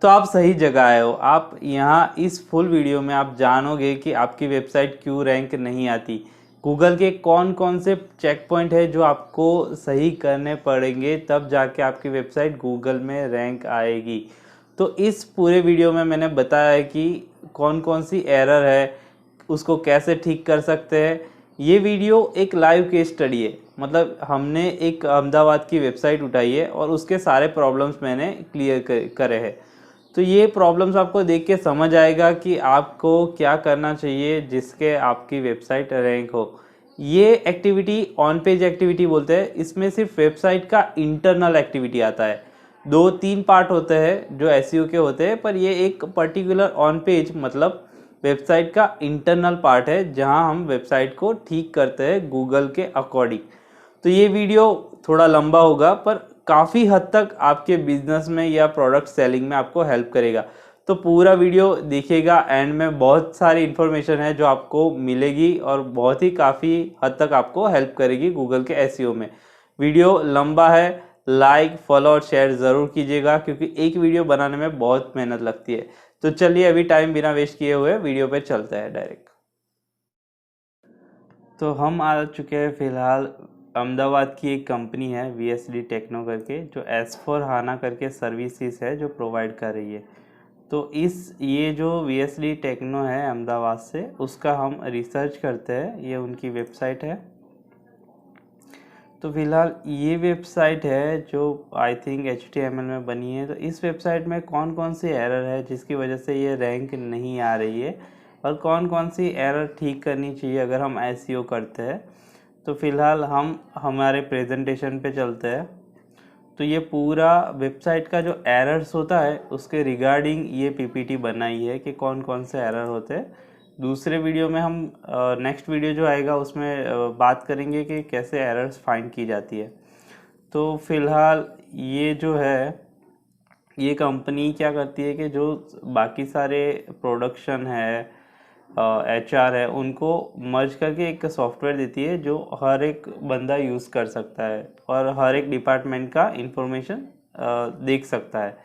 तो आप सही जगह आए हो। आप यहाँ इस फुल वीडियो में आप जानोगे कि आपकी वेबसाइट क्यों रैंक नहीं आती, गूगल के कौन कौन से चेक पॉइंट है जो आपको सही करने पड़ेंगे, तब जाके आपकी वेबसाइट गूगल में रैंक आएगी। तो इस पूरे वीडियो में मैंने बताया है कि कौन कौन सी एरर है, उसको कैसे ठीक कर सकते हैं। ये वीडियो एक लाइव केस स्टडी है, मतलब हमने एक अहमदाबाद की वेबसाइट उठाई है और उसके सारे प्रॉब्लम्स मैंने क्लियर करे हैं। तो ये प्रॉब्लम्स आपको देख के समझ आएगा कि आपको क्या करना चाहिए जिसके आपकी वेबसाइट रैंक हो। ये एक्टिविटी ऑन पेज एक्टिविटी बोलते हैं। इसमें सिर्फ वेबसाइट का इंटरनल एक्टिविटी आता है। 2-3 पार्ट होते हैं जो एसईओ के होते हैं, पर ये एक पर्टिकुलर ऑन पेज मतलब वेबसाइट का इंटरनल पार्ट है जहां हम वेबसाइट को ठीक करते हैं गूगल के अकॉर्डिंग। तो ये वीडियो थोड़ा लंबा होगा पर काफ़ी हद तक आपके बिजनेस में या प्रोडक्ट सेलिंग में आपको हेल्प करेगा। तो पूरा वीडियो देखिएगा, एंड में बहुत सारी इन्फॉर्मेशन है जो आपको मिलेगी और बहुत ही काफ़ी हद तक आपको हेल्प करेगी गूगल के एसईओ में। वीडियो लंबा है, लाइक फॉलो और शेयर ज़रूर कीजिएगा क्योंकि एक वीडियो बनाने में बहुत मेहनत लगती है। तो चलिए अभी टाइम बिना वेस्ट किए हुए वीडियो पे चलते हैं डायरेक्ट। तो हम आ चुके हैं फ़िलहाल अहमदाबाद की एक कंपनी है VSD टेक्नो करके, जो S/4HANA करके सर्विसेज है जो प्रोवाइड कर रही है। तो ये जो VSD टेक्नो है अहमदाबाद से, उसका हम रिसर्च करते हैं। ये उनकी वेबसाइट है। तो फिलहाल ये वेबसाइट है जो आई थिंक HTML में बनी है। तो इस वेबसाइट में कौन कौन सी एरर है जिसकी वजह से ये रैंक नहीं आ रही है और कौन कौन सी एरर ठीक करनी चाहिए अगर हम एसईओ करते हैं। तो फिलहाल हम हमारे प्रेजेंटेशन पे चलते हैं। तो ये पूरा वेबसाइट का जो एरर्स होता है उसके रिगार्डिंग ये PPT बनाई है कि कौन कौन से एरर होते हैं। दूसरे वीडियो में हम नेक्स्ट वीडियो जो आएगा उसमें बात करेंगे कि कैसे एरर्स फाइंड की जाती है। तो फिलहाल ये जो है, ये कंपनी क्या करती है कि जो बाकी सारे प्रोडक्शन है, HR है, उनको मर्ज करके एक सॉफ्टवेयर देती है जो हर एक बंदा यूज़ कर सकता है और हर एक डिपार्टमेंट का इंफॉर्मेशन देख सकता है।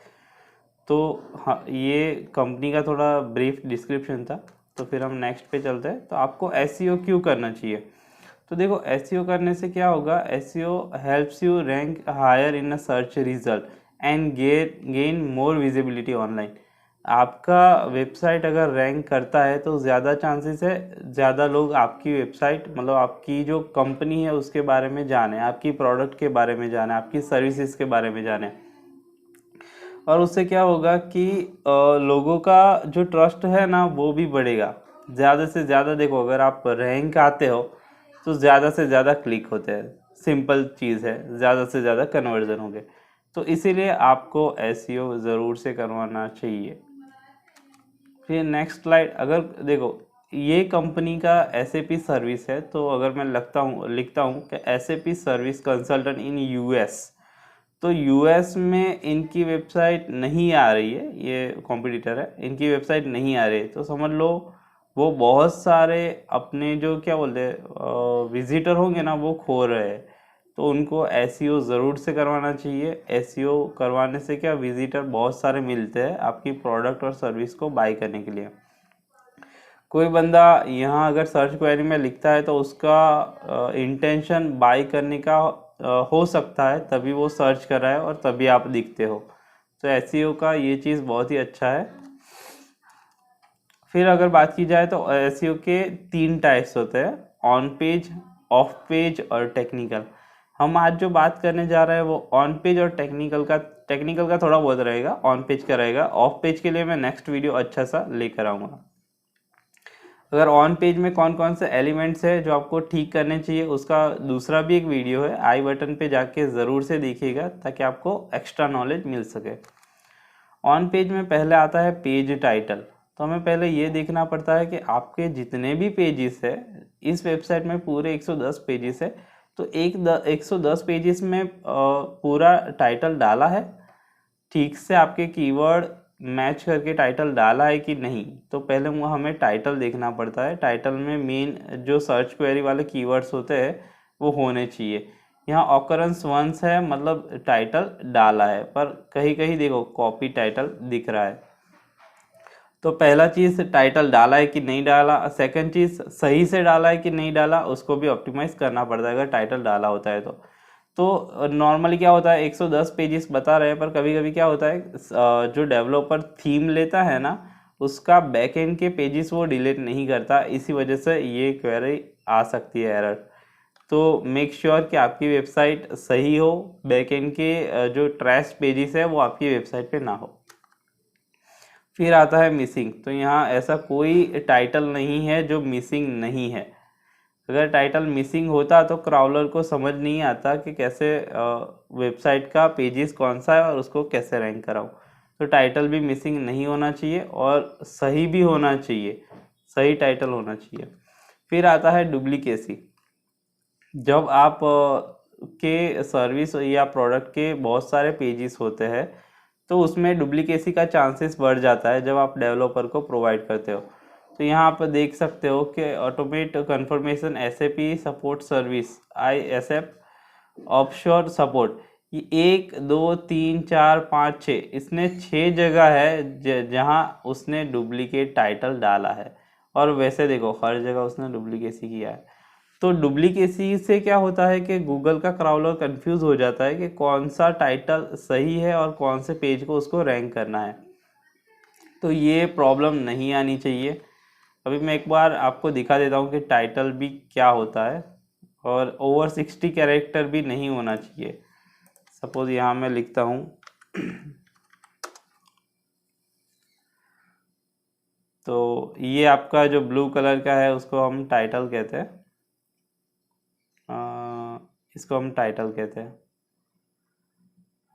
तो हाँ, ये कंपनी का थोड़ा ब्रीफ डिस्क्रिप्शन था। तो फिर हम नेक्स्ट पे चलते हैं। तो आपको एसईओ क्यों करना चाहिए? तो देखो, एसईओ करने से क्या होगा, SEO helps you rank higher in a search result and gain more visibility online. आपका वेबसाइट अगर रैंक करता है तो ज़्यादा चांसेस है ज़्यादा लोग आपकी वेबसाइट मतलब आपकी जो कंपनी है उसके बारे में जाने, आपकी प्रोडक्ट के बारे में जाने, आपकी सर्विसेज के बारे में जाने। और उससे क्या होगा कि लोगों का जो ट्रस्ट है ना वो भी बढ़ेगा। ज़्यादा से ज़्यादा देखो, अगर आप रैंक आते हो तो ज़्यादा से ज़्यादा क्लिक होते हैं। सिंपल चीज़ है, ज़्यादा से ज़्यादा कन्वर्जन होंगे। तो इसीलिए आपको एसईओ ज़रूर से करवाना चाहिए। फिर नेक्स्ट स्लाइड अगर देखो, ये कंपनी का SAP सर्विस है। तो अगर मैं लिखता हूँ कि SAP सर्विस कंसल्टेंट इन US, तो US में इनकी वेबसाइट नहीं आ रही है। ये कॉम्पिटिटर है, इनकी वेबसाइट नहीं आ रही है। तो समझ लो वो बहुत सारे अपने जो क्या बोलते हैं विजिटर होंगे ना वो खो रहे हैं। तो उनको एसईओ ज़रूर से करवाना चाहिए। एसईओ करवाने से क्या, विजिटर बहुत सारे मिलते हैं आपकी प्रोडक्ट और सर्विस को बाय करने के लिए। कोई बंदा यहाँ अगर सर्च क्वेरी में लिखता है तो उसका इंटेंशन बाय करने का हो सकता है, तभी वो सर्च कर रहा है और तभी आप दिखते हो। तो एसईओ का ये चीज़ बहुत ही अच्छा है। फिर अगर बात की जाए तो एसईओ के 3 टाइप्स होते हैं, ऑन पेज, ऑफ पेज और टेक्निकल। हम आज जो बात करने जा रहे हैं वो ऑन पेज और टेक्निकल का थोड़ा बहुत रहेगा, ऑन पेज का रहेगा। ऑफ पेज के लिए मैं नेक्स्ट वीडियो अच्छा सा लेकर आऊँगा। अगर ऑन पेज में कौन कौन से एलिमेंट्स है जो आपको ठीक करने चाहिए, उसका दूसरा भी एक वीडियो है, आई बटन पे जाके ज़रूर से देखिएगा ताकि आपको एक्स्ट्रा नॉलेज मिल सके। ऑन पेज में पहले आता है पेज टाइटल। तो हमें पहले ये देखना पड़ता है कि आपके जितने भी पेजेस है, इस वेबसाइट में पूरे 110 पेजेस है, तो 110 पेजेस में पूरा टाइटल डाला है, ठीक से आपके कीवर्ड मैच करके टाइटल डाला है कि नहीं। तो पहले वो हमें टाइटल देखना पड़ता है। टाइटल में मेन जो सर्च क्वेरी वाले कीवर्ड्स होते हैं वो होने चाहिए। यहाँ ऑकरेंस वंस है, मतलब टाइटल डाला है, पर कहीं कहीं देखो कॉपी टाइटल दिख रहा है। तो पहला चीज़ टाइटल डाला है कि नहीं डाला, सेकंड चीज़ सही से डाला है कि नहीं डाला, उसको भी ऑप्टिमाइज करना पड़ता है अगर टाइटल डाला होता है तो नॉर्मली क्या होता है 110 पेजेस बता रहे हैं, पर कभी कभी क्या होता है जो डेवलपर थीम लेता है ना, उसका बैक एंड के पेजेस वो डिलीट नहीं करता, इसी वजह से ये क्वेरी आ सकती है एरर। तो मेक श्योर कि आपकी वेबसाइट सही हो, बैक एंड के जो ट्रैश पेजेस है वो आपकी वेबसाइट पे ना हो। फिर आता है मिसिंग। तो यहाँ ऐसा कोई टाइटल नहीं है जो मिसिंग नहीं है। अगर टाइटल मिसिंग होता तो क्राउलर को समझ नहीं आता कि कैसे वेबसाइट का पेजेस कौन सा है और उसको कैसे रैंक कराऊं। तो टाइटल भी मिसिंग नहीं होना चाहिए और सही भी होना चाहिए, सही टाइटल होना चाहिए। फिर आता है डुप्लीकेसी। जब आप के सर्विस या प्रोडक्ट के बहुत सारे पेजेस होते हैं तो उसमें डुप्लीकेसी का चांसेस बढ़ जाता है जब आप डेवलपर को प्रोवाइड करते हो। तो यहाँ आप देख सकते हो कि automate confirmation SAP support service ISF offshore support, ये 1 2 3 4 5 6, इसने 6 जगह है जहाँ उसने डुप्लीकेट टाइटल डाला है। और वैसे देखो हर जगह उसने डुप्लीकेसी किया है। तो डुप्लीकेसी से क्या होता है कि गूगल का क्राउलर कंफ्यूज हो जाता है कि कौन सा टाइटल सही है और कौन से पेज को उसको रैंक करना है। तो ये प्रॉब्लम नहीं आनी चाहिए। अभी मैं एक बार आपको दिखा देता हूँ कि टाइटल भी क्या होता है, और ओवर 60 कैरेक्टर भी नहीं होना चाहिए। सपोज यहाँ मैं लिखता हूँ तो ये आपका जो ब्लू कलर का है उसको हम टाइटल कहते हैं, इसको हम टाइटल कहते हैं।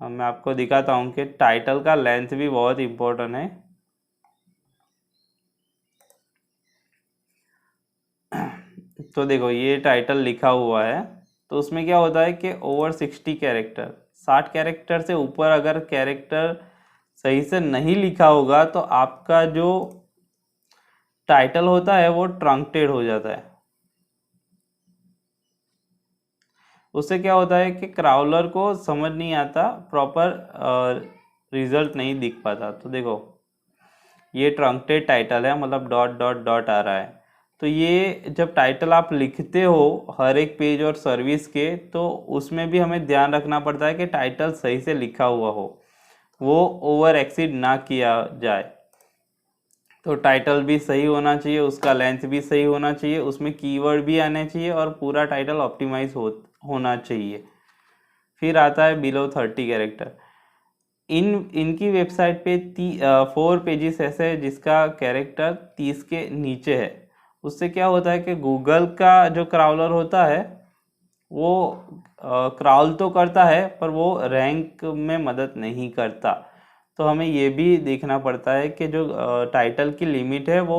अब मैं आपको दिखाता हूँ कि टाइटल का लेंथ भी बहुत इम्पोर्टेंट है। तो देखो ये टाइटल लिखा हुआ है, तो उसमें क्या होता है कि ओवर 60 कैरेक्टर, 60 कैरेक्टर से ऊपर अगर कैरेक्टर सही से नहीं लिखा होगा तो आपका जो टाइटल होता है वो ट्रंक्टेड हो जाता है। उससे क्या होता है कि क्राउलर को समझ नहीं आता, प्रॉपर रिजल्ट नहीं दिख पाता। तो देखो ये ट्रंक्टेड टाइटल है, मतलब डॉट डॉट डॉट आ रहा है। तो ये जब टाइटल आप लिखते हो हर एक पेज और सर्विस के, तो उसमें भी हमें ध्यान रखना पड़ता है कि टाइटल सही से लिखा हुआ हो, वो ओवर एक्सीड ना किया जाए। तो टाइटल भी सही होना चाहिए, उसका लेंथ भी सही होना चाहिए, उसमें कीवर्ड भी आने चाहिए और पूरा टाइटल ऑप्टिमाइज होना चाहिए। फिर आता है बिलो 30 कैरेक्टर। इनकी वेबसाइट पे 4 पेजेस ऐसे है जिसका कैरेक्टर 30 के नीचे है। उससे क्या होता है कि गूगल का जो क्राउलर होता है वो क्राउल तो करता है पर वो रैंक में मदद नहीं करता। तो हमें ये भी देखना पड़ता है कि जो टाइटल की लिमिट है वो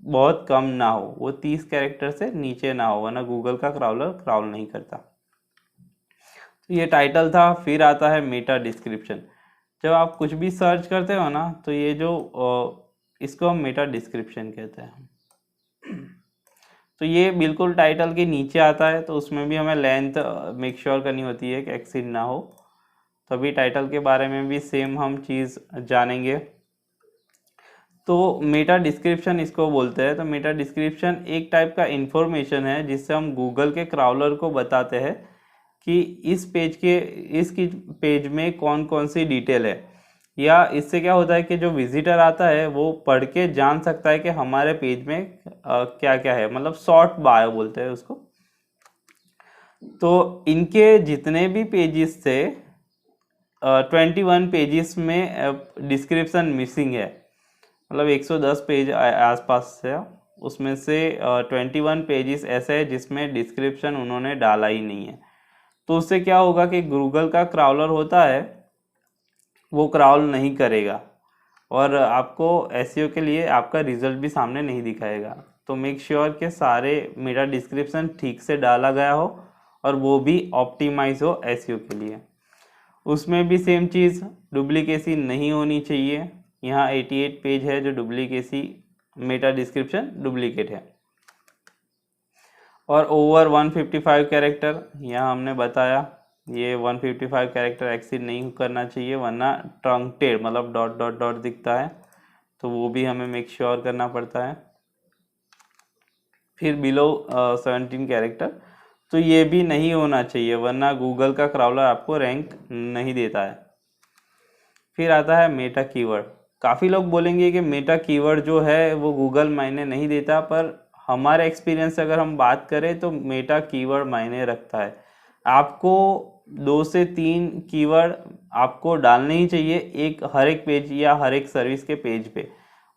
बहुत कम ना हो, वो 30 कैरेक्टर से नीचे ना हो, वरना गूगल का क्राउलर क्राउल नहीं करता। तो ये टाइटल था। फिर आता है मेटा डिस्क्रिप्शन। जब आप कुछ भी सर्च करते हो ना तो ये जो इसको हम मेटा डिस्क्रिप्शन कहते हैं। तो ये बिल्कुल टाइटल के नीचे आता है, तो उसमें भी हमें लेंथ मेक श्योर करनी होती है कि एक्सीड ना हो। तो अभी टाइटल के बारे में भी सेम हम चीज़ जानेंगे। तो मेटा डिस्क्रिप्शन इसको बोलते हैं। तो मेटा डिस्क्रिप्शन एक टाइप का इंफॉर्मेशन है जिससे हम गूगल के क्राउलर को बताते हैं कि इस पेज में कौन कौन सी डिटेल है, या इससे क्या होता है कि जो विजिटर आता है वो पढ़ के जान सकता है कि हमारे पेज में क्या क्या है, मतलब शॉर्ट बायो बोलते हैं उसको। तो इनके जितने भी पेजेस थे 21 पेजेस में डिस्क्रिप्शन मिसिंग है, मतलब 110 पेज आसपास से, उसमें से 21 पेजेस ऐसे है जिसमें डिस्क्रिप्शन उन्होंने डाला ही नहीं है। तो उससे क्या होगा कि गूगल का क्राउलर होता है वो क्राउल नहीं करेगा और आपको एसईओ के लिए आपका रिजल्ट भी सामने नहीं दिखाएगा। तो मेक श्योर कि सारे मेरा डिस्क्रिप्शन ठीक से डाला गया हो और वो भी ऑप्टिमाइज हो एसईओ के लिए। उसमें भी सेम चीज़, डुप्लीकेसी नहीं होनी चाहिए। यहाँ 88 पेज है जो डुप्लीकेसी, मेटा डिस्क्रिप्शन डुप्लीकेट है। और ओवर 155 कैरेक्टर, यहाँ हमने बताया ये 155 कैरेक्टर एक्सीड नहीं करना चाहिए, वरना ट्रंकेटेड मतलब डॉट डॉट डॉट दिखता है, तो वो भी हमें मेक श्योर करना पड़ता है। फिर बिलो 17 कैरेक्टर, तो ये भी नहीं होना चाहिए, वरना गूगल का क्राउलर आपको रैंक नहीं देता है। फिर आता है मेटा कीवर्ड। काफ़ी लोग बोलेंगे कि मेटा कीवर्ड जो है वो गूगल मायने नहीं देता, पर हमारे एक्सपीरियंस से अगर हम बात करें तो मेटा कीवर्ड मायने रखता है। आपको 2 से 3 कीवर्ड आपको डालने ही चाहिए, एक हर एक पेज या हर एक सर्विस के पेज पे।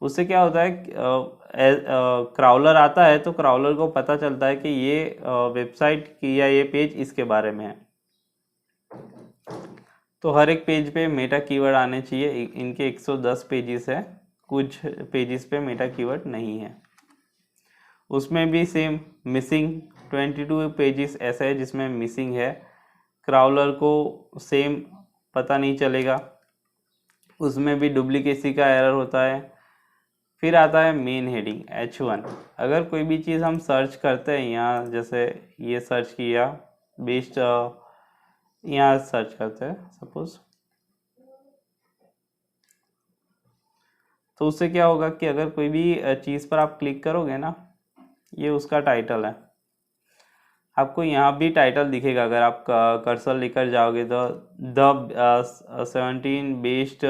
उससे क्या होता है, क्राउलर आता है तो क्राउलर को पता चलता है कि ये वेबसाइट की या ये पेज इसके बारे में है। तो हर एक पेज पे मेटा कीवर्ड आने चाहिए। इनके 110 पेजेस है, कुछ पेजेस पे मेटा कीवर्ड नहीं है। उसमें भी सेम मिसिंग 22 पेजेस ऐसा है जिसमें मिसिंग है, क्राउलर को सेम पता नहीं चलेगा, उसमें भी डुप्लीकेसी का एरर होता है। फिर आता है मेन हेडिंग H1। अगर कोई भी चीज़ हम सर्च करते हैं, यहाँ जैसे ये सर्च किया बेस्ड, यहाँ सर्च करते हैं सपोज, तो उससे क्या होगा कि अगर कोई भी चीज़ पर आप क्लिक करोगे ना, ये उसका टाइटल है, आपको यहाँ भी टाइटल दिखेगा। अगर आप कर्सर लेकर जाओगे तो the 17 based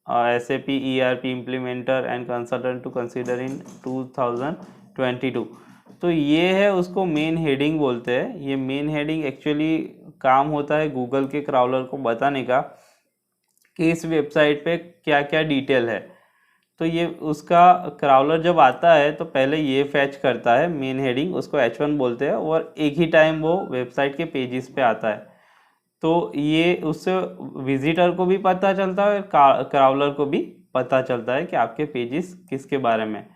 SAP ERP implementer and consultant to consider in 2022, तो ये है, उसको मेन हेडिंग बोलते हैं। ये मेन हेडिंग एक्चुअली काम होता है गूगल के क्राउलर को बताने का कि इस वेबसाइट पे क्या क्या डिटेल है। तो ये उसका क्राउलर जब आता है तो पहले ये फैच करता है मेन हेडिंग, उसको H1 बोलते हैं, और एक ही टाइम वो वेबसाइट के पेजेस पे आता है। तो ये उससे विजिटर को भी पता चलता है और क्राउलर को भी पता चलता है कि आपके पेजेस किसके बारे में।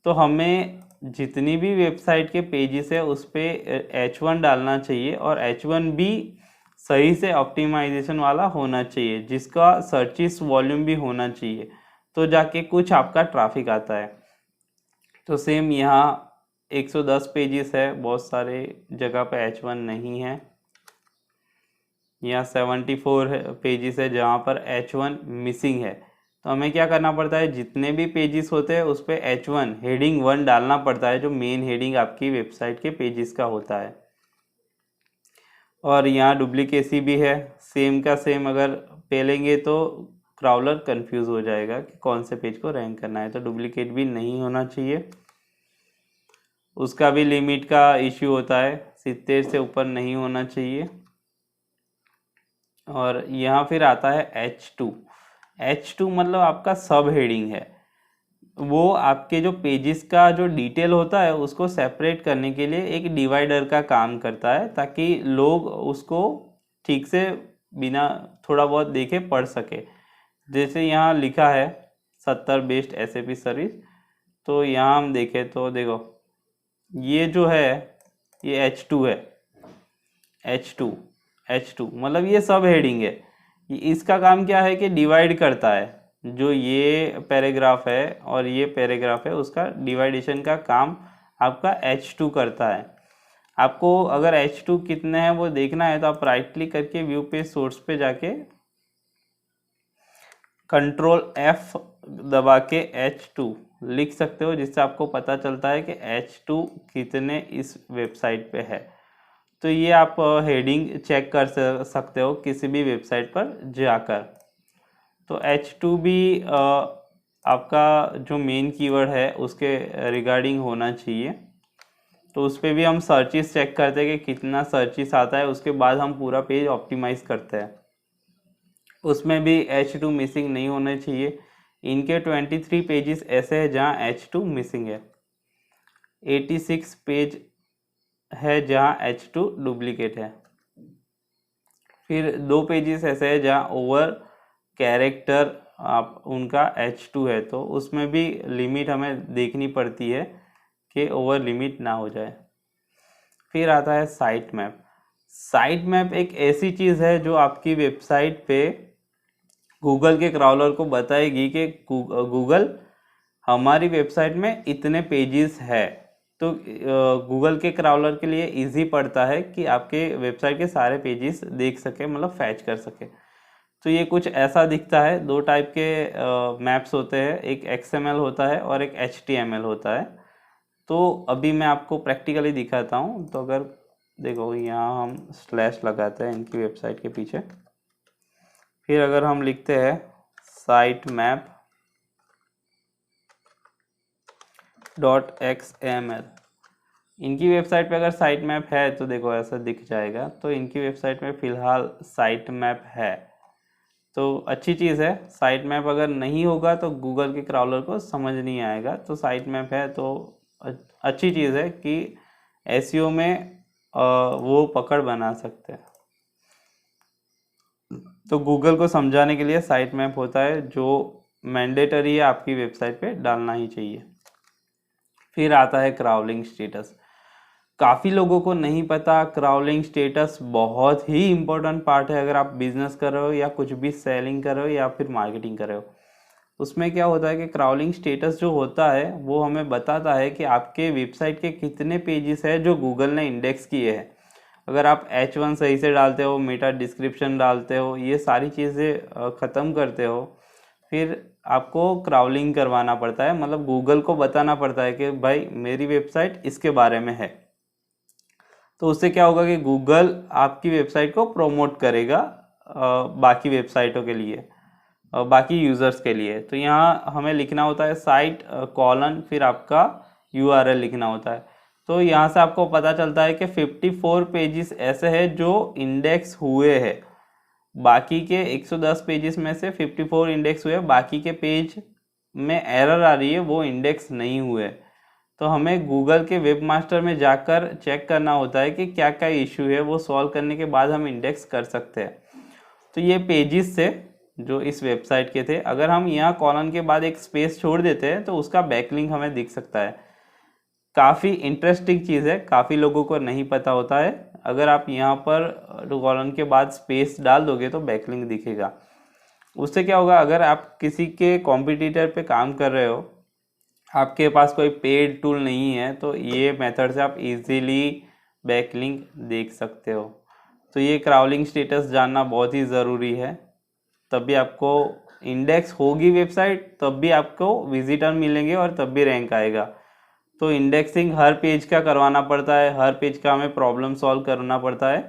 तो हमें जितनी भी वेबसाइट के पेजेस है उस पर H1 डालना चाहिए, और H1 भी सही से ऑप्टिमाइजेशन वाला होना चाहिए, जिसका सर्चिस वॉल्यूम भी होना चाहिए, तो जाके कुछ आपका ट्रैफिक आता है। तो सेम यहाँ 110 पेजेस है, बहुत सारे जगह पे H1 नहीं है। यहाँ 74 पेजेस है जहाँ पर H1 मिसिंग है। तो हमें क्या करना पड़ता है, जितने भी पेजेस होते हैं उस पर H1 हेडिंग 1 डालना पड़ता है, जो मेन हेडिंग आपकी वेबसाइट के पेजेस का होता है। और यहाँ डुप्लीकेसी भी है, सेम का सेम अगर पेलेंगे तो क्राउलर कंफ्यूज हो जाएगा कि कौन से पेज को रैंक करना है। तो डुप्लीकेट भी नहीं होना चाहिए, उसका भी लिमिट का इश्यू होता है, 70 से ऊपर नहीं होना चाहिए। और यहाँ फिर आता है H2 मतलब आपका सब हेडिंग है, वो आपके जो पेजेस का जो डिटेल होता है उसको सेपरेट करने के लिए एक डिवाइडर का काम करता है, ताकि लोग उसको ठीक से बिना थोड़ा बहुत देखे पढ़ सके। जैसे यहाँ लिखा है 70 बेस्ट SAP सर्विस, तो यहाँ हम देखें तो देखो ये जो है ये H2 है, H2 मतलब ये सब हेडिंग है। इसका काम क्या है कि डिवाइड करता है, जो ये पैराग्राफ है और ये पैराग्राफ है उसका डिवाइडेशन का काम आपका H2 करता है। आपको अगर H2 कितने हैं वो देखना है तो आप राइट क्लिक करके व्यू पे सोर्स पे जाके कंट्रोल F दबा के H2 लिख सकते हो, जिससे आपको पता चलता है कि H2 कितने इस वेबसाइट पे है। तो ये आप हेडिंग चेक कर सकते हो किसी भी वेबसाइट पर जाकर। तो H2 भी आपका जो मेन कीवर्ड है उसके रिगार्डिंग होना चाहिए। तो उस पर भी हम सर्चिस चेक करते हैं कि कितना सर्चिस आता है, उसके बाद हम पूरा पेज ऑप्टिमाइज करते हैं। उसमें भी H2 मिसिंग नहीं होने चाहिए। इनके 23 पेजेस ऐसे हैं जहाँ H2 मिसिंग है, 86 पेज है जहाँ H2 डुप्लीकेट है। फिर 2 पेजेस ऐसे हैं जहाँ ओवर कैरेक्टर आप उनका H2 है, तो उसमें भी लिमिट हमें देखनी पड़ती है कि ओवर लिमिट ना हो जाए। फिर आता है साइट मैप। साइट मैप एक ऐसी चीज़ है जो आपकी वेबसाइट पे गूगल के क्राउलर को बताएगी कि गूगल हमारी वेबसाइट में इतने पेजेस है, तो गूगल के क्राउलर के लिए इजी पड़ता है कि आपके वेबसाइट के सारे पेजेस देख सके, मतलब फैच कर सके। तो ये कुछ ऐसा दिखता है। दो टाइप के मैप्स होते हैं, एक XML होता है और एक HTML होता है। तो अभी मैं आपको प्रैक्टिकली दिखाता हूँ। तो अगर देखो यहाँ हम स्लैश लगाते हैं इनकी वेबसाइट के पीछे, फिर अगर हम लिखते हैं साइट मैप .xml, इनकी वेबसाइट पे अगर साइट मैप है तो देखो ऐसा दिख जाएगा। तो इनकी वेबसाइट में फ़िलहाल साइट मैप है, तो अच्छी चीज़ है। साइट मैप अगर नहीं होगा तो गूगल के क्राउलर को समझ नहीं आएगा। तो साइट मैप है तो अच्छी चीज़ है कि SEO में वो पकड़ बना सकते हैं। तो गूगल को समझाने के लिए साइट मैप होता है, जो मैंडेटरी है, आपकी वेबसाइट पे डालना ही चाहिए। फिर आता है क्राउलिंग स्टेटस। काफ़ी लोगों को नहीं पता, क्राउलिंग स्टेटस बहुत ही इम्पोर्टेंट पार्ट है। अगर आप बिजनेस कर रहे हो या कुछ भी सेलिंग कर रहे हो या फिर मार्केटिंग कर रहे हो, उसमें क्या होता है कि क्राउलिंग स्टेटस जो होता है वो हमें बताता है कि आपके वेबसाइट के कितने पेजेस है जो गूगल ने इंडेक्स किए हैं। अगर आप H1 सही से डालते हो, मेटा डिस्क्रिप्शन डालते हो, ये सारी चीज़ें ख़त्म करते हो, फिर आपको क्राउलिंग करवाना पड़ता है, मतलब गूगल को बताना पड़ता है कि भाई मेरी वेबसाइट इसके बारे में है। तो उससे क्या होगा कि गूगल आपकी वेबसाइट को प्रमोट करेगा बाकी वेबसाइटों के लिए, बाकी यूज़र्स के लिए। तो यहाँ हमें लिखना होता है साइट कॉलन, फिर आपका URL लिखना होता है। तो यहाँ से आपको पता चलता है कि 54 पेजेस ऐसे हैं जो इंडेक्स हुए हैं। बाकी के 110 पेजेस में से 54 इंडेक्स हुए, बाकी के पेज में एरर आ रही है, वो इंडेक्स नहीं हुए। तो हमें गूगल के वेब मास्टर में जाकर चेक करना होता है कि क्या क्या इशू है, वो सॉल्व करने के बाद हम इंडेक्स कर सकते हैं। तो ये पेजेस से जो इस वेबसाइट के थे, अगर हम यहाँ कॉलन के बाद एक स्पेस छोड़ देते हैं तो उसका बैकलिंक हमें दिख सकता है। काफ़ी इंटरेस्टिंग चीज़ है, काफ़ी लोगों को नहीं पता होता है। अगर आप यहाँ पर कॉलन के बाद स्पेस डाल दोगे तो बैकलिंक दिखेगा। उससे क्या होगा, अगर आप किसी के कॉम्पिटिटर पे काम कर रहे हो, आपके पास कोई पेड टूल नहीं है, तो ये मेथड से आप इजीली बैकलिंक देख सकते हो। तो ये क्राउलिंग स्टेटस जानना बहुत ही ज़रूरी है, तभी आपको इंडेक्स होगी वेबसाइट, तब भी आपको विजिटर मिलेंगे और तब भी रैंक आएगा। तो इंडेक्सिंग हर पेज का करवाना पड़ता है, हर पेज का हमें प्रॉब्लम सॉल्व करना पड़ता है।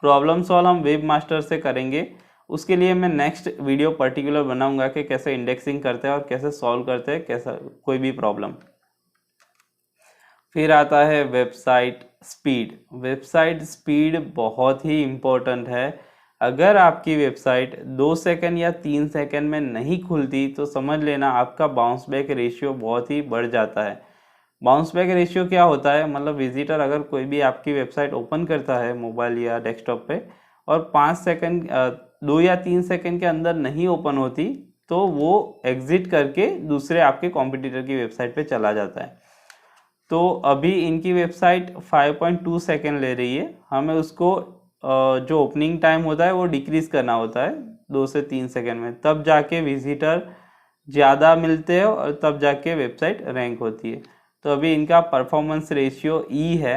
प्रॉब्लम सॉल्व हम वेब मास्टर से करेंगे, उसके लिए मैं नेक्स्ट वीडियो पर्टिकुलर बनाऊंगा कि कैसे इंडेक्सिंग करते हैं और कैसे सॉल्व करते हैं कैसा कोई भी प्रॉब्लम। फिर आता है वेबसाइट स्पीड। वेबसाइट स्पीड बहुत ही इम्पोर्टेंट है। अगर आपकी वेबसाइट 2 सेकंड या 3 सेकंड में नहीं खुलती तो समझ लेना आपका बाउंस बैक रेशियो बहुत ही बढ़ जाता है। बाउंस बैक रेशियो क्या होता है, मतलब विजिटर अगर कोई भी आपकी वेबसाइट ओपन करता है मोबाइल या डेस्कटॉप पे और 5 सेकंड 2 या 3 सेकंड के अंदर नहीं ओपन होती, तो वो एग्जिट करके दूसरे आपके कॉम्पिटिटर की वेबसाइट पे चला जाता है। तो अभी इनकी वेबसाइट 5.2 सेकंड ले रही है, हमें उसको जो ओपनिंग टाइम होता है वो डिक्रीज करना होता है 2 से 3 सेकंड में, तब जाके विजिटर ज़्यादा मिलते हैं और तब जाके वेबसाइट रैंक होती है। तो अभी इनका परफॉर्मेंस रेशियो E है।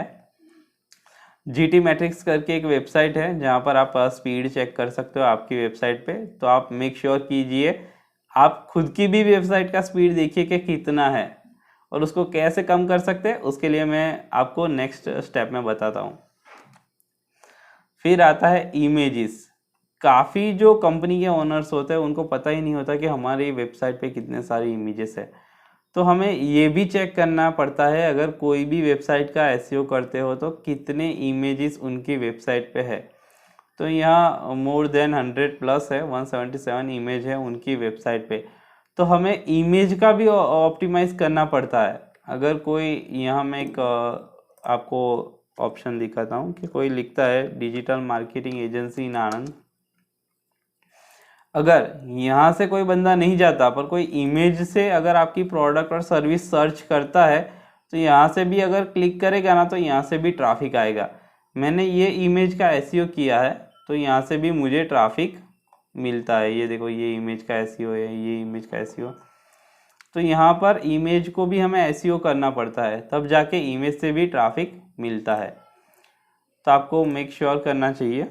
GT मैट्रिक्स करके एक वेबसाइट है जहाँ पर आप स्पीड चेक कर सकते हो आपकी वेबसाइट पे। तो आप मेक श्योर कीजिए आप खुद की भी वेबसाइट का स्पीड देखिए कि कितना है और उसको कैसे कम कर सकते हैं, उसके लिए मैं आपको नेक्स्ट स्टेप में बताता हूँ। फिर आता है इमेजेस। काफ़ी जो कंपनी के ओनर्स होते हैं उनको पता ही नहीं होता कि हमारी वेबसाइट पे कितने सारे इमेजेस है। तो हमें ये भी चेक करना पड़ता है, अगर कोई भी वेबसाइट का SEO करते हो तो कितने इमेजेस उनकी वेबसाइट पे है। तो यहाँ मोर देन 100+ है, 177 इमेज है उनकी वेबसाइट पे। तो हमें इमेज का भी ऑप्टिमाइज करना पड़ता है। अगर कोई, यहाँ मैं एक आपको ऑप्शन दिखाता हूँ कि कोई लिखता है डिजिटल मार्केटिंग एजेंसी इन आनंद। अगर यहाँ से कोई बंदा नहीं जाता पर कोई इमेज से अगर आपकी प्रोडक्ट और सर्विस सर्च करता है तो यहाँ से भी अगर क्लिक करेगा ना तो यहाँ से भी ट्रैफिक आएगा। मैंने ये इमेज का SEO किया है तो यहाँ से भी मुझे ट्रैफिक मिलता है। ये देखो, ये इमेज का SEO है, ये इमेज का SEO। तो यहाँ पर इमेज को भी हमें एसईओ करना पड़ता है, तब जाके इमेज से भी ट्रैफिक मिलता है। तो आपको मेक श्योर करना चाहिए।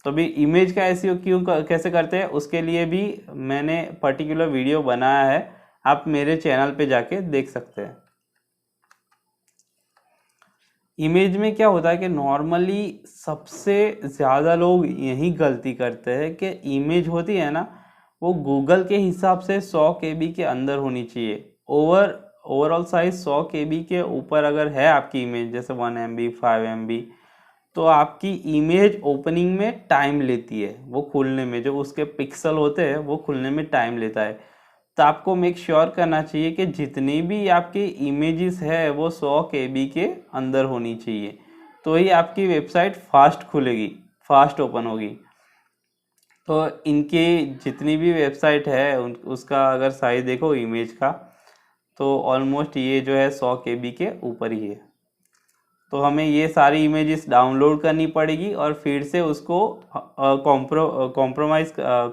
तो अभी इमेज का एसईओ कैसे करते हैं उसके लिए भी मैंने पर्टिकुलर वीडियो बनाया है, आप मेरे चैनल पे जाके देख सकते हैं। इमेज में क्या होता है कि नॉर्मली सबसे ज़्यादा लोग यही गलती करते हैं कि इमेज होती है ना, वो गूगल के हिसाब से 100 KB के अंदर होनी चाहिए। ओवरऑल साइज 100 KB के ऊपर अगर है आपकी इमेज, जैसे 1 MB 5 MB, तो आपकी इमेज ओपनिंग में टाइम लेती है, वो खुलने में जो उसके पिक्सल होते हैं वो खुलने में टाइम लेता है। तो आपको मेक श्योर करना चाहिए कि जितनी भी आपकी इमेजेस है वो 100 KB के अंदर होनी चाहिए, तो ही आपकी वेबसाइट फास्ट खुलेगी, फास्ट ओपन होगी। तो इनके जितनी भी वेबसाइट है उसका अगर साइज देखो इमेज का, तो ऑलमोस्ट ये जो है 100 KB के ऊपर ही है। तो हमें ये सारी इमेजेस डाउनलोड करनी पड़ेगी और फिर से उसको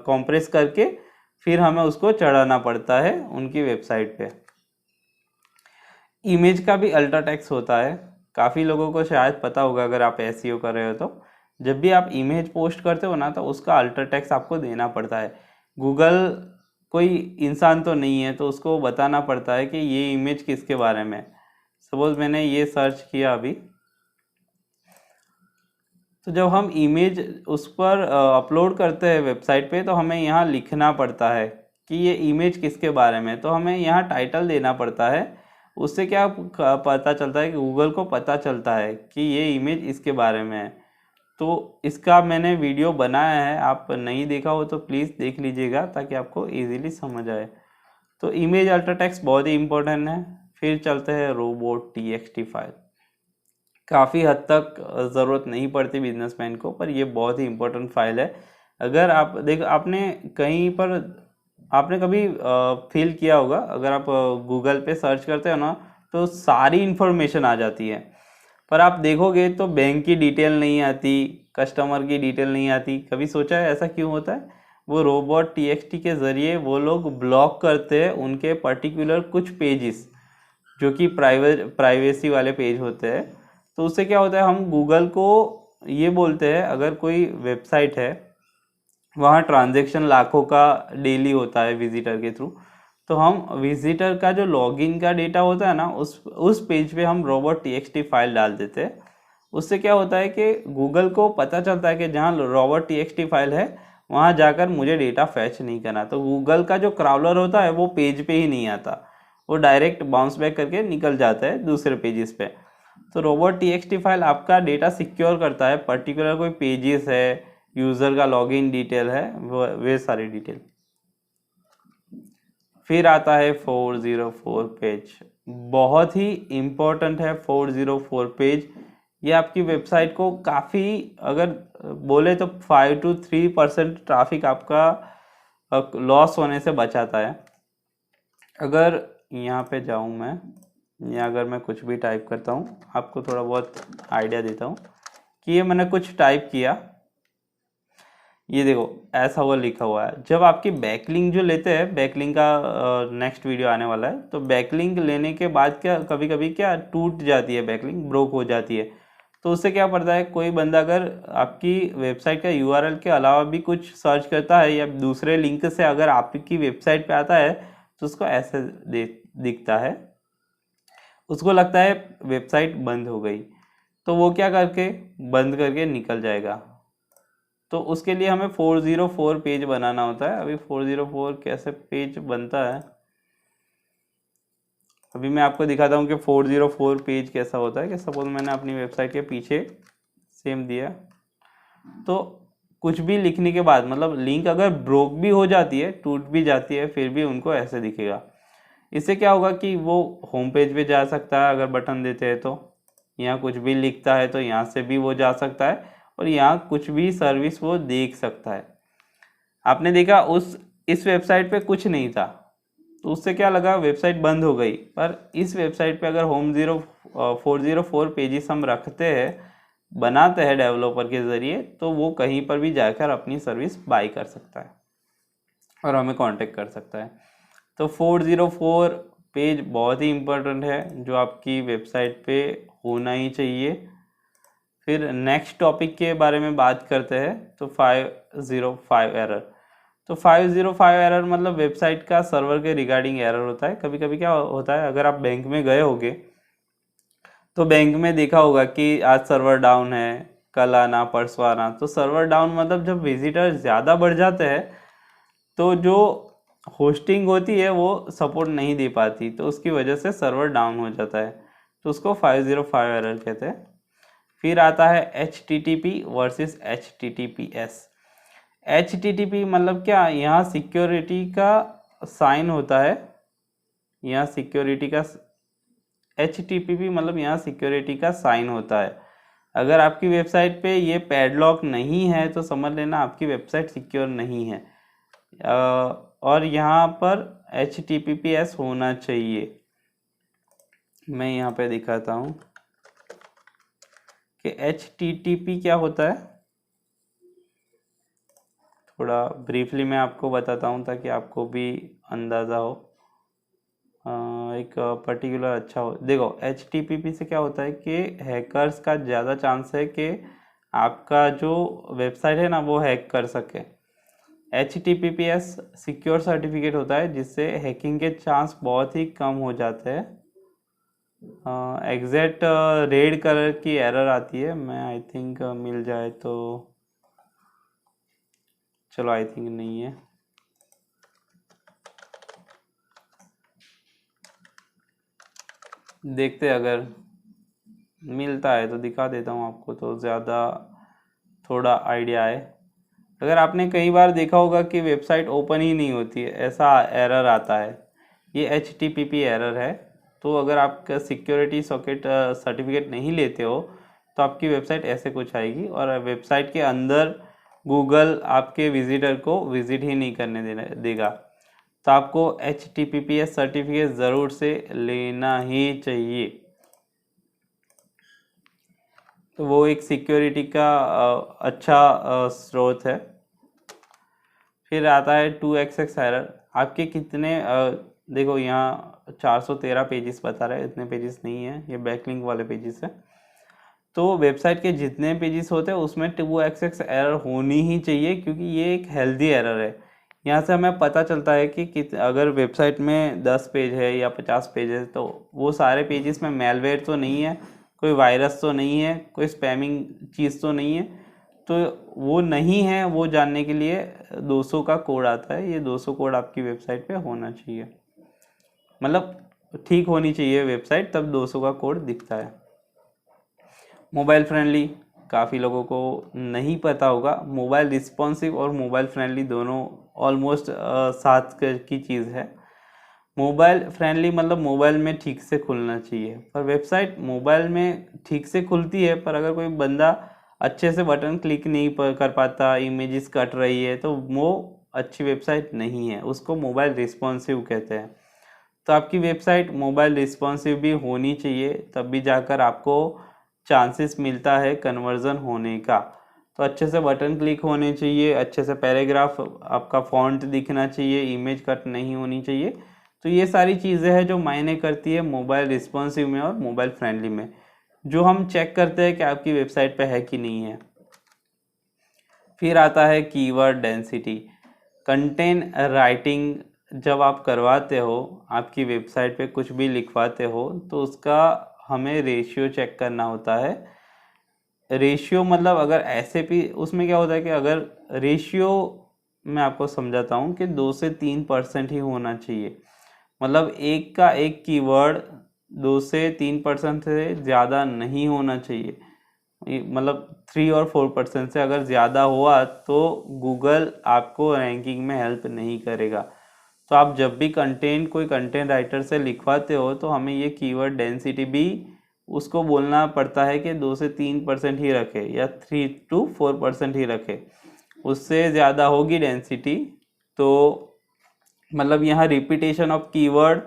कॉम्प्रेस करके फिर हमें उसको चढ़ाना पड़ता है उनकी वेबसाइट पे। इमेज का भी अल्ट्रा टेक्स्ट होता है, काफ़ी लोगों को शायद पता होगा अगर आप एसईओ कर रहे हो तो। जब भी आप इमेज पोस्ट करते हो ना, तो उसका अल्ट्रा टेक्स्ट आपको देना पड़ता है। गूगल कोई इंसान तो नहीं है, तो उसको बताना पड़ता है कि ये इमेज किसके बारे में। सपोज मैंने ये सर्च किया अभी, तो जब हम इमेज उस पर अपलोड करते हैं वेबसाइट पे, तो हमें यहाँ लिखना पड़ता है कि ये इमेज किसके बारे में। तो हमें यहाँ टाइटल देना पड़ता है। उससे क्या पता चलता है कि गूगल को पता चलता है कि ये इमेज इसके बारे में है। तो इसका मैंने वीडियो बनाया है, आप नहीं देखा हो तो प्लीज़ देख लीजिएगा ताकि आपको ईजीली समझ आए। तो इमेज अल्ट्रा टेक्स्ट बहुत ही इम्पोर्टेंट है। फिर चलते हैं robot.txt फाइल। काफ़ी हद तक ज़रूरत नहीं पड़ती बिजनेसमैन को, पर ये बहुत ही इम्पोर्टेंट फाइल है। अगर आप आपने कहीं पर आपने कभी फील किया होगा, अगर आप गूगल पे सर्च करते हो ना, तो सारी इन्फॉर्मेशन आ जाती है, पर आप देखोगे तो बैंक की डिटेल नहीं आती, कस्टमर की डिटेल नहीं आती। कभी सोचा है ऐसा क्यों होता है? वो robot.txt के ज़रिए वो लोग ब्लॉक करते हैं उनके पर्टिकुलर कुछ पेजेस, जो कि प्राइवेसी वाले पेज होते हैं। तो उससे क्या होता है, हम गूगल को ये बोलते हैं, अगर कोई वेबसाइट है वहाँ ट्रांजैक्शन लाखों का डेली होता है विजिटर के थ्रू, तो हम विजिटर का जो लॉगिन का डेटा होता है ना, उस पेज पे हम robot.txt फाइल डाल देते हैं। उससे क्या होता है कि गूगल को पता चलता है कि जहाँ robot.txt फाइल है वहाँ जाकर मुझे डेटा फैच नहीं करना। तो गूगल का जो क्राउलर होता है वो पेज पे ही नहीं आता, वो डायरेक्ट बाउंस बैक करके निकल जाता है दूसरे पेजेस पे। तो robot.txt फाइल आपका डेटा सिक्योर करता है, पर्टिकुलर कोई पेजेस है, यूज़र का लॉगिन डिटेल है, वे सारी डिटेल। फिर आता है 404 पेज, बहुत ही इम्पोर्टेंट है 404 पेज। ये आपकी वेबसाइट को काफ़ी, अगर बोले तो 5 to 3% ट्रैफिक आपका लॉस होने से बचाता है। अगर यहाँ पे जाऊँ मैं, या अगर मैं कुछ भी टाइप करता हूँ, आपको थोड़ा बहुत आइडिया देता हूँ कि ये मैंने कुछ टाइप किया, ये देखो ऐसा वो लिखा हुआ है। जब आपकी बैकलिंक जो लेते हैं, बैकलिंक का नेक्स्ट वीडियो आने वाला है, तो बैकलिंक लेने के बाद क्या कभी कभी क्या टूट जाती है, बैकलिंक ब्रोक हो जाती है। तो उससे क्या पड़ता है, कोई बंदा अगर आपकी वेबसाइट का यूआरएल के अलावा भी कुछ सर्च करता है या दूसरे लिंक से अगर आपकी वेबसाइट पे आता है, तो उसको ऐसे दिखता है, उसको लगता है वेबसाइट बंद हो गई, तो वो क्या करके बंद करके निकल जाएगा। तो उसके लिए हमें 404 पेज बनाना होता है। अभी 404 कैसे पेज बनता है, अभी मैं आपको दिखाता हूँ कि 404 पेज कैसा होता है। कि सपोज मैंने अपनी वेबसाइट के पीछे सेम दिया, तो कुछ भी लिखने के बाद, मतलब लिंक अगर ब्रोक भी हो जाती है, टूट भी जाती है, फिर भी उनको ऐसे दिखेगा। इससे क्या होगा कि वो होम पेज पे जा सकता है अगर बटन देते हैं तो, यहाँ कुछ भी लिखता है तो यहाँ से भी वो जा सकता है, और यहाँ कुछ भी सर्विस वो देख सकता है। आपने देखा इस वेबसाइट पे कुछ नहीं था, तो उससे क्या लगा, वेबसाइट बंद हो गई। पर इस वेबसाइट पे अगर 404 पेजेस हम रखते हैं, बनाते हैं डेवलपर के ज़रिए, तो वो कहीं पर भी जाकर अपनी सर्विस बाई कर सकता है और हमें कांटेक्ट कर सकता है। तो 404 पेज बहुत ही इम्पोर्टेंट है जो आपकी वेबसाइट पे होना ही चाहिए। फिर नेक्स्ट टॉपिक के बारे में बात करते हैं, तो 505 एरर। तो 505 एरर मतलब वेबसाइट का सर्वर के रिगार्डिंग एरर होता है। कभी कभी क्या होता है, अगर आप बैंक में गए होगे तो बैंक में देखा होगा कि आज सर्वर डाउन है, कल आना परसों आना। तो सर्वर डाउन मतलब जब विजिटर ज़्यादा बढ़ जाते हैं तो जो होस्टिंग होती है वो सपोर्ट नहीं दे पाती, तो उसकी वजह से सर्वर डाउन हो जाता है, तो उसको 505 एरर कहते हैं। फिर आता है HTTP वर्सेस HTTPS। HTTP मतलब क्या, यहाँ सिक्योरिटी का साइन होता है, यहाँ सिक्योरिटी का HTTP मतलब यहाँ सिक्योरिटी का साइन होता है। अगर आपकी वेबसाइट पे ये पैडलॉक नहीं है तो समझ लेना आपकी वेबसाइट सिक्योर नहीं है। और यहाँ पर HTTPS होना चाहिए। मैं यहाँ पे दिखाता हूँ कि HTTP क्या होता है। थोड़ा ब्रीफली मैं आपको बताता हूँ ताकि आपको भी अंदाज़ा हो, एक पर्टिकुलर अच्छा हो। देखो HTTP से क्या होता है कि हैकर्स का ज़्यादा चांस है कि आपका जो वेबसाइट है ना वो हैक कर सके। HTTPS सिक्योर सर्टिफिकेट होता है जिससे हैकिंग के चांस बहुत ही कम हो जाते हैं। एग्जैक्ट रेड कलर की एरर आती है, मैं आई थिंक मिल जाए तो, चलो आई थिंक नहीं है। देखते अगर मिलता है तो दिखा देता हूँ आपको, तो ज़्यादा थोड़ा आइडिया है। अगर आपने कई बार देखा होगा कि वेबसाइट ओपन ही नहीं होती है, ऐसा एरर आता है, ये HTTP एरर है। तो अगर आप सिक्योरिटी सॉकेट सर्टिफिकेट नहीं लेते हो तो आपकी वेबसाइट ऐसे कुछ आएगी, और वेबसाइट के अंदर गूगल आपके विजिटर को विजिट ही नहीं करने देगा। तो आपको HTTPS सर्टिफिकेट ज़रूर से लेना ही चाहिए। तो वो एक सिक्योरिटी का अच्छा स्रोत है। फिर आता है 2xx एरर। आपके कितने देखो यहाँ 413 पेजेस बता रहा है, इतने पेजेस नहीं है, ये बैकलिंक वाले पेजेस है। तो वेबसाइट के जितने पेजेस होते हैं उसमें 2xx एरर होनी ही चाहिए, क्योंकि ये एक हेल्दी एरर है। यहाँ से हमें पता चलता है कि अगर वेबसाइट में 10 पेज है या 50 पेज है तो वो सारे पेजेस में मेलवेयर तो नहीं है, कोई वायरस तो नहीं है, कोई स्पैमिंग चीज़ तो नहीं है। तो वो नहीं है, वो जानने के लिए 200 का कोड आता है। ये 200 कोड आपकी वेबसाइट पे होना चाहिए, मतलब ठीक होनी चाहिए वेबसाइट, तब 200 का कोड दिखता है। मोबाइल फ्रेंडली काफ़ी लोगों को नहीं पता होगा। मोबाइल रिस्पॉन्सिव और मोबाइल फ्रेंडली दोनों ऑलमोस्ट साथ की चीज़ है। मोबाइल फ्रेंडली मतलब मोबाइल में ठीक से खुलना चाहिए, पर वेबसाइट मोबाइल में ठीक से खुलती है, पर अगर कोई बंदा अच्छे से बटन क्लिक नहीं कर पाता, इमेजेस कट रही है, तो वो अच्छी वेबसाइट नहीं है, उसको मोबाइल रिस्पॉन्सिव कहते हैं। तो आपकी वेबसाइट मोबाइल रिस्पॉन्सिव भी होनी चाहिए, तब भी जाकर आपको चांसेस मिलता है कन्वर्जन होने का। तो अच्छे से बटन क्लिक होने चाहिए, अच्छे से पैराग्राफ आपका फॉन्ट दिखना चाहिए, इमेज कट नहीं होनी चाहिए। तो ये सारी चीज़ें हैं जो मायने करती है मोबाइल रिस्पॉन्सिव में और मोबाइल फ्रेंडली में, जो हम चेक करते हैं कि आपकी वेबसाइट पे है कि नहीं है। फिर आता है कीवर्ड डेंसिटी। कंटेंट राइटिंग जब आप करवाते हो, आपकी वेबसाइट पे कुछ भी लिखवाते हो, तो उसका हमें रेशियो चेक करना होता है। रेशियो मतलब अगर ऐसे भी उसमें क्या होता है कि अगर रेशियो, मैं आपको समझाता हूँ कि 2 से 3% ही होना चाहिए। मतलब एक का एक कीवर्ड 2 से 3% से ज़्यादा नहीं होना चाहिए। मतलब 3 और 4% से अगर ज़्यादा हुआ तो गूगल आपको रैंकिंग में हेल्प नहीं करेगा। तो आप जब भी कंटेंट कोई कंटेंट राइटर से लिखवाते हो तो हमें ये कीवर्ड डेंसिटी भी उसको बोलना पड़ता है कि 2 से 3% ही रखे या 3 to 4% ही रखे। उससे ज़्यादा होगी डेंसिटी तो मतलब यहाँ रिपीटेशन ऑफ कीवर्ड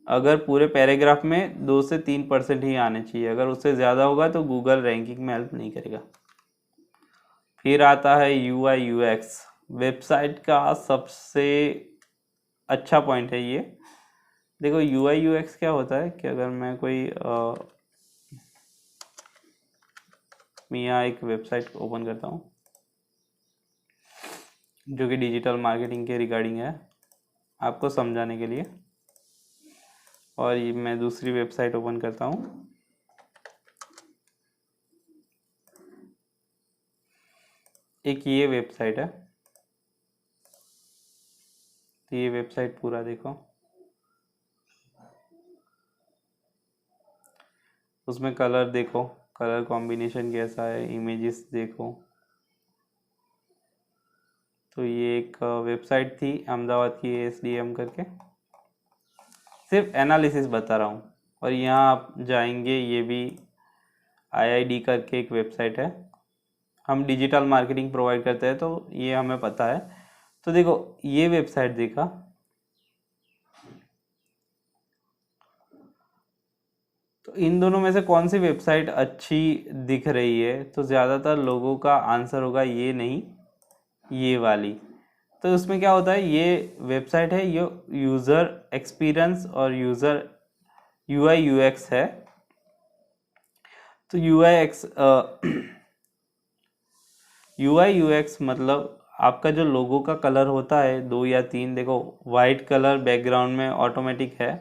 अगर पूरे पैराग्राफ में 2 से 3% ही आने चाहिए, अगर उससे ज़्यादा होगा तो गूगल रैंकिंग में हेल्प नहीं करेगा। फिर आता है UI UX। वेबसाइट का सबसे अच्छा पॉइंट है ये। देखो UI UX क्या होता है कि अगर मैं कोई मैं यहाँ एक वेबसाइट ओपन करता हूँ जो कि डिजिटल मार्केटिंग के रिगार्डिंग है आपको समझाने के लिए, और ये मैं दूसरी वेबसाइट ओपन करता हूँ। एक ये वेबसाइट है, तो ये वेबसाइट पूरा देखो, उसमें कलर देखो, कलर कॉम्बिनेशन कैसा है, इमेजेस देखो। तो ये एक वेबसाइट थी अहमदाबाद की ASDM करके, सिर्फ एनालिसिस बता रहा हूँ। और यहाँ आप जाएंगे, ये भी IID करके एक वेबसाइट है, हम डिजिटल मार्केटिंग प्रोवाइड करते हैं तो ये हमें पता है। तो देखो ये वेबसाइट देखा, तो इन दोनों में से कौन सी वेबसाइट अच्छी दिख रही है, तो ज़्यादातर लोगों का आंसर होगा ये नहीं, ये वाली। तो उसमें क्या होता है, ये वेबसाइट है, ये यूज़र एक्सपीरियंस और यूज़र UI UX है। तो UI UX मतलब आपका जो लोगो का कलर होता है 2 या 3, देखो वाइट कलर बैकग्राउंड में ऑटोमेटिक है,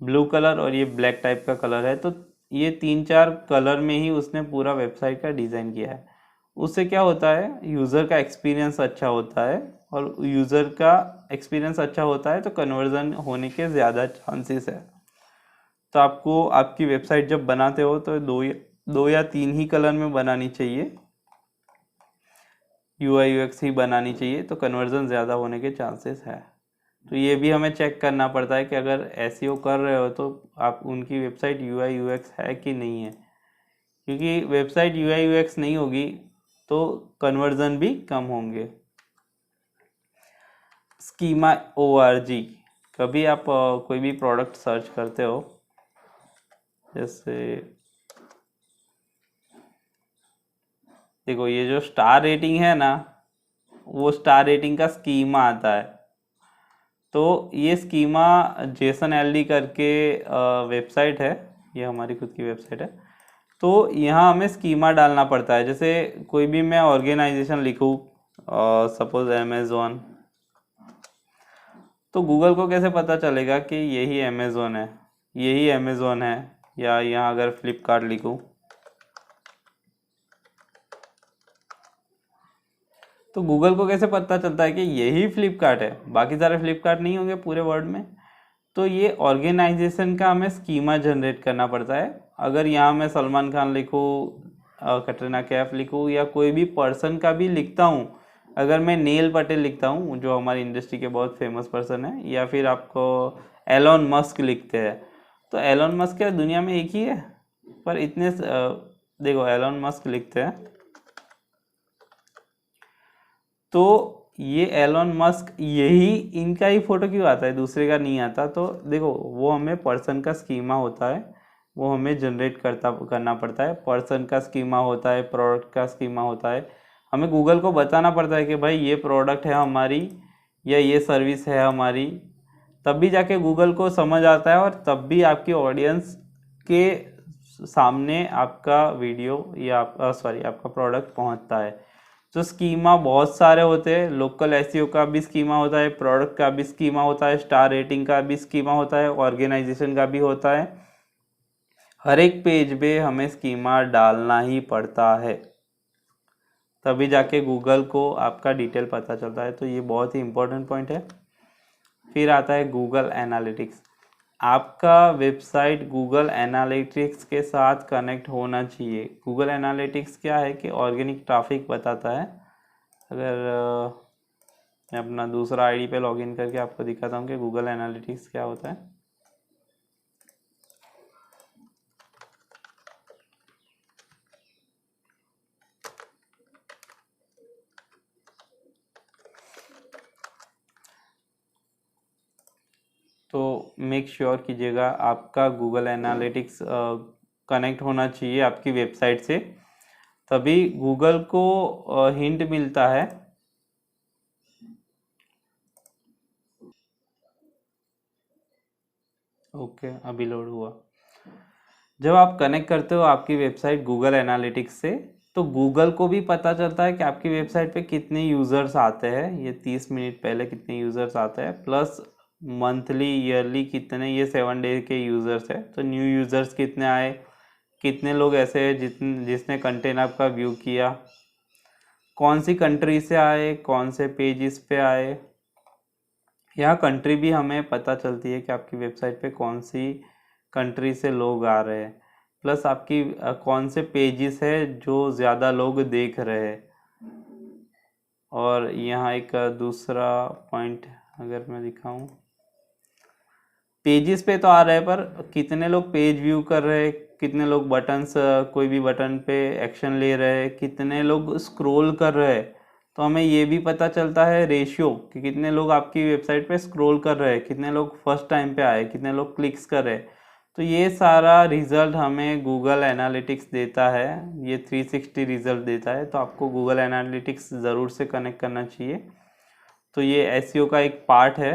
ब्लू कलर और ये ब्लैक टाइप का कलर है। तो ये 3-4 कलर में ही उसने पूरा वेबसाइट का डिज़ाइन किया है। उससे क्या होता है, यूज़र का एक्सपीरियंस अच्छा होता है, और यूज़र का एक्सपीरियंस अच्छा होता है तो कन्वर्जन होने के ज़्यादा चांसेस है। तो आपको आपकी वेबसाइट जब बनाते हो तो दो या तीन ही कलर में बनानी चाहिए, UI UX ही बनानी चाहिए, तो कन्वर्जन ज़्यादा होने के चांसेस है। तो ये भी हमें चेक करना पड़ता है कि अगर SEO कर रहे हो तो आप उनकी वेबसाइट UI UX है कि नहीं है, क्योंकि वेबसाइट UI UX नहीं होगी तो कन्वर्जन भी कम होंगे। स्कीमा ORG, कभी आप कोई भी प्रोडक्ट सर्च करते हो, जैसे देखो ये जो स्टार रेटिंग है ना, वो स्टार रेटिंग का स्कीमा आता है। तो ये स्कीमा जेसन LD करके वेबसाइट है, ये हमारी खुद की वेबसाइट है। तो यहाँ हमें स्कीमा डालना पड़ता है। जैसे कोई भी मैं ऑर्गेनाइजेशन लिखूँ, सपोज अमेज़ॉन, तो गूगल को कैसे पता चलेगा कि यही अमेज़ॉन है, यही अमेज़ॉन है, या यहाँ अगर फ्लिपकार्ट लिखूँ तो गूगल को कैसे पता चलता है कि यही फ्लिपकार्ट है, बाकी सारे फ्लिपकार्ट नहीं होंगे पूरे वर्ल्ड में। तो ये ऑर्गेनाइजेशन का हमें स्कीमा जनरेट करना पड़ता है। अगर यहाँ मैं सलमान खान लिखूँ, कटरीना कैफ लिखूँ, या कोई भी पर्सन का भी लिखता हूँ, अगर मैं नील पटेल लिखता हूँ जो हमारी इंडस्ट्री के बहुत फेमस पर्सन है, या फिर आपको एलोन मस्क लिखते हैं, तो एलोन मस्क क्या दुनिया में एक ही है, पर इतने देखो एलोन मस्क लिखते हैं तो ये एलोन मस्क यही इनका ही फोटो क्यों आता है, दूसरे का नहीं आता। तो देखो वो हमें पर्सन का स्कीमा होता है, वो हमें जनरेट करना पड़ता है। पर्सन का स्कीमा होता है, प्रोडक्ट का स्कीमा होता है, हमें गूगल को बताना पड़ता है कि भाई ये प्रोडक्ट है हमारी या ये सर्विस है हमारी, तब भी जाके गूगल को समझ आता है, और तब भी आपकी ऑडियंस के सामने आपका वीडियो या आपका प्रोडक्ट पहुंचता है। तो स्कीमा बहुत सारे होते हैं, लोकल SEO का भी स्कीमा होता है, प्रोडक्ट का भी स्कीमा होता है, स्टार रेटिंग का भी स्कीमा होता है, ऑर्गेनाइजेशन का भी होता है। हर एक पेज पे हमें स्कीमा डालना ही पड़ता है, तभी जाके गूगल को आपका डिटेल पता चलता है। तो ये बहुत ही इंपॉर्टेंट पॉइंट है। फिर आता है गूगल एनालिटिक्स। आपका वेबसाइट गूगल एनालिटिक्स के साथ कनेक्ट होना चाहिए। गूगल एनालिटिक्स क्या है कि ऑर्गेनिक ट्रैफिक बताता है। अगर मैं अपना दूसरा आईडी पे लॉगिन करके आपको दिखाता हूँ कि गूगल एनालिटिक्स क्या होता है। तो मेक श्योर कीजिएगा आपका गूगल एनालिटिक्स कनेक्ट होना चाहिए आपकी वेबसाइट से, तभी गूगल को हिंट मिलता है। ओके, अभी लोड हुआ। जब आप कनेक्ट करते हो आपकी वेबसाइट गूगल एनालिटिक्स से, तो गूगल को भी पता चलता है कि आपकी वेबसाइट पे कितने यूज़र्स आते हैं, ये 30 मिनट पहले कितने यूज़र्स आते हैं, प्लस मंथली ईयरली कितने, ये 7 डे के यूज़र्स है, तो न्यू यूज़र्स कितने आए, कितने लोग ऐसे हैं जिसने कंटेंट आपका व्यू किया, कौन सी कंट्री से आए, कौन से पेजेस पे आए। यहाँ कंट्री भी हमें पता चलती है कि आपकी वेबसाइट पे कौन सी कंट्री से लोग आ रहे हैं, प्लस आपकी कौन से पेजेस है जो ज़्यादा लोग देख रहे हैं। और यहाँ एक दूसरा पॉइंट अगर मैं दिखाऊं, पेजेस पे तो आ रहे हैं, पर कितने लोग पेज व्यू कर रहे हैं, कितने लोग बटन्स, कोई भी बटन पे एक्शन ले रहे हैं, कितने लोग स्क्रॉल कर रहे हैं, तो हमें ये भी पता चलता है रेशियो कि कितने लोग आपकी वेबसाइट पे स्क्रॉल कर रहे हैं, कितने लोग फर्स्ट टाइम पे आए, कितने लोग क्लिक्स कर रहे हैं। तो ये सारा रिजल्ट हमें गूगल एनालिटिक्स देता है, ये 360 रिजल्ट देता है, तो आपको गूगल एनालिटिक्स ज़रूर से कनेक्ट करना चाहिए। तो ये एसईओ का एक पार्ट है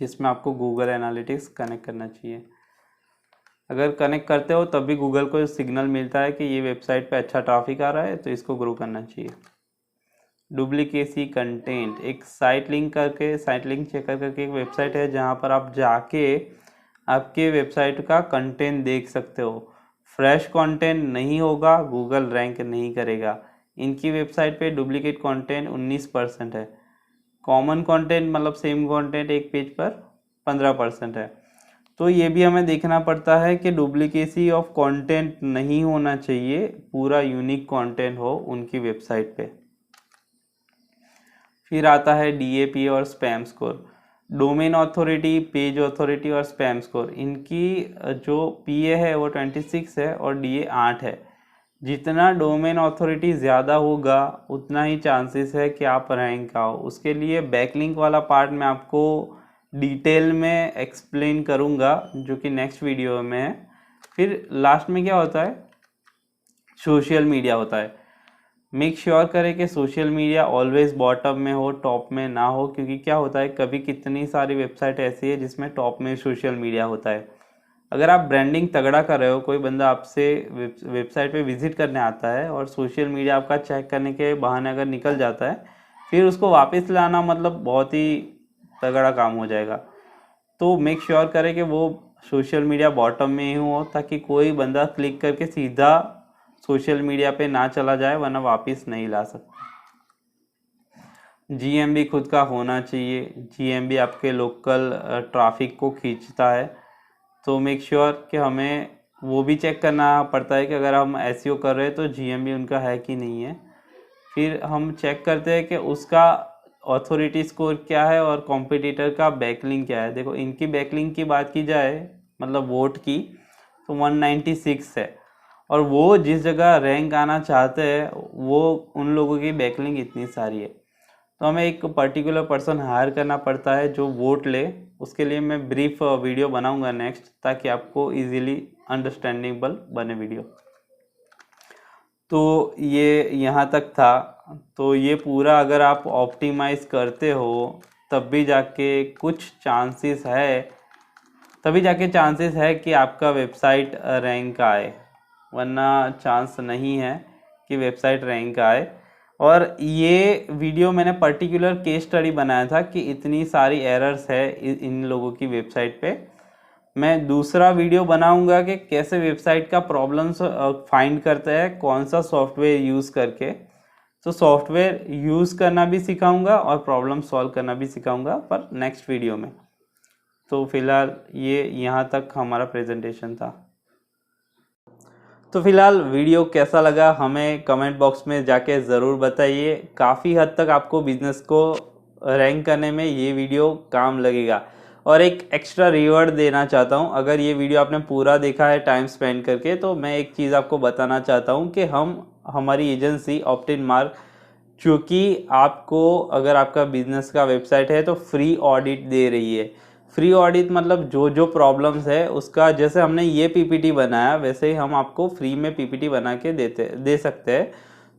जिसमें आपको गूगल एनालिटिक्स कनेक्ट करना चाहिए। अगर कनेक्ट करते हो तब भी गूगल को सिग्नल मिलता है कि ये वेबसाइट पे अच्छा ट्रैफिक आ रहा है, तो इसको ग्रो करना चाहिए। डुप्लीकेसी कंटेंट, एक साइट लिंक चेकर करके एक वेबसाइट है जहाँ पर आप जाके आपके वेबसाइट का कंटेंट देख सकते हो। फ्रेश कंटेंट नहीं होगा, गूगल रैंक नहीं करेगा। इनकी वेबसाइट पे डुप्लीकेट कंटेंट 19% है, कॉमन कंटेंट मतलब सेम कंटेंट एक पेज पर 15% है। तो ये भी हमें देखना पड़ता है कि डुप्लीकेसी ऑफ कंटेंट नहीं होना चाहिए, पूरा यूनिक कंटेंट हो उनकी वेबसाइट पे। फिर आता है डीएपी और spam score. Domain authority, page authority और स्पैम स्कोर, इनकी जो पीए है वो 26 है और डीए 8 है। जितना डोमेन अथॉरिटी ज़्यादा होगा उतना ही चांसेस है कि आप रैंक आओ। उसके लिए बैकलिंक वाला पार्ट मैं आपको डिटेल में एक्सप्लेन करूँगा, जो कि नेक्स्ट वीडियो में है। फिर लास्ट में क्या होता है, सोशल मीडिया होता है। मेक श्योर करें कि सोशल मीडिया ऑलवेज बॉटम में हो, टॉप में ना हो, क्योंकि क्या होता है कभी कितनी सारी वेबसाइट ऐसी है जिसमें टॉप में सोशल मीडिया होता है। अगर आप ब्रांडिंग तगड़ा कर रहे हो, कोई बंदा आपसे वेबसाइट पे विजिट करने आता है और सोशल मीडिया आपका चेक करने के बहाने अगर निकल जाता है, फिर उसको वापस लाना मतलब बहुत ही तगड़ा काम हो जाएगा। तो मेक श्योर करें कि वो सोशल मीडिया बॉटम में ही हो, ताकि कोई बंदा क्लिक करके सीधा सोशल मीडिया पे ना चला जाए, वरना वापस नहीं ला सकता। जीएमबी खुद का होना चाहिए, जीएमबी आपके लोकल ट्रैफिक को खींचता है। तो मेक श्योर कि हमें वो भी चेक करना पड़ता है कि अगर हम एसईओ कर रहे हैं तो जीएमबी उनका है कि नहीं है। फिर हम चेक करते हैं कि उसका ऑथोरिटी स्कोर क्या है और कॉम्पिटिटर का बैकलिंक क्या है। देखो इनकी बैकलिंक की बात की जाए, मतलब वोट की, तो 196 है, और वो जिस जगह रैंक आना चाहते हैं वो उन लोगों की बैकलिंक इतनी सारी है। तो हमें एक पर्टिकुलर पर्सन हायर करना पड़ता है जो वोट ले। उसके लिए मैं ब्रीफ वीडियो बनाऊंगा नेक्स्ट, ताकि आपको इजीली अंडरस्टैंडेबल बने वीडियो। तो ये यहाँ तक था। तो ये पूरा अगर आप ऑप्टिमाइज करते हो तब भी जाके कुछ चांसेस है, तभी जाके चांसेस है कि आपका वेबसाइट रैंक आए, वरना चांस नहीं है कि वेबसाइट रैंक आए। और ये वीडियो मैंने पर्टिकुलर केस स्टडी बनाया था कि इतनी सारी एरर्स है इन लोगों की वेबसाइट पे। मैं दूसरा वीडियो बनाऊंगा कि कैसे वेबसाइट का प्रॉब्लम्स फाइंड करते हैं, कौन सा सॉफ्टवेयर यूज़ करके। तो सॉफ्टवेयर यूज़ करना भी सिखाऊंगा और प्रॉब्लम सॉल्व करना भी सिखाऊंगा, पर नेक्स्ट वीडियो में। तो फिलहाल ये यहाँ तक हमारा प्रेजेंटेशन था। तो फिलहाल वीडियो कैसा लगा हमें कमेंट बॉक्स में जाके ज़रूर बताइए। काफ़ी हद तक आपको बिजनेस को रैंक करने में ये वीडियो काम लगेगा। और एक एक्स्ट्रा रिवॉर्ड देना चाहता हूँ, अगर ये वीडियो आपने पूरा देखा है टाइम स्पेंड करके, तो मैं एक चीज़ आपको बताना चाहता हूँ कि हमारी एजेंसी ऑप्टिन मार्क, चूँकि आपको अगर आपका बिजनेस का वेबसाइट है तो फ्री ऑडिट दे रही है। फ्री ऑडिट मतलब जो जो प्रॉब्लम्स है उसका, जैसे हमने ये पीपीटी बनाया वैसे ही हम आपको फ्री में पीपीटी बना के दे सकते हैं।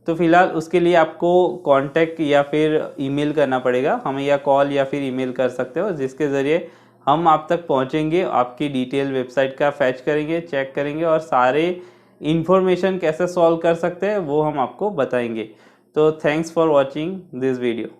तो फिलहाल उसके लिए आपको कांटेक्ट या फिर ईमेल करना पड़ेगा हमें, या कॉल या फिर ईमेल कर सकते हो, जिसके ज़रिए हम आप तक पहुंचेंगे, आपकी डिटेल वेबसाइट का फैच करेंगे, चेक करेंगे और सारे इन्फॉर्मेशन कैसे सॉल्व कर सकते हैं वो हम आपको बताएंगे। तो thanks for watching this video.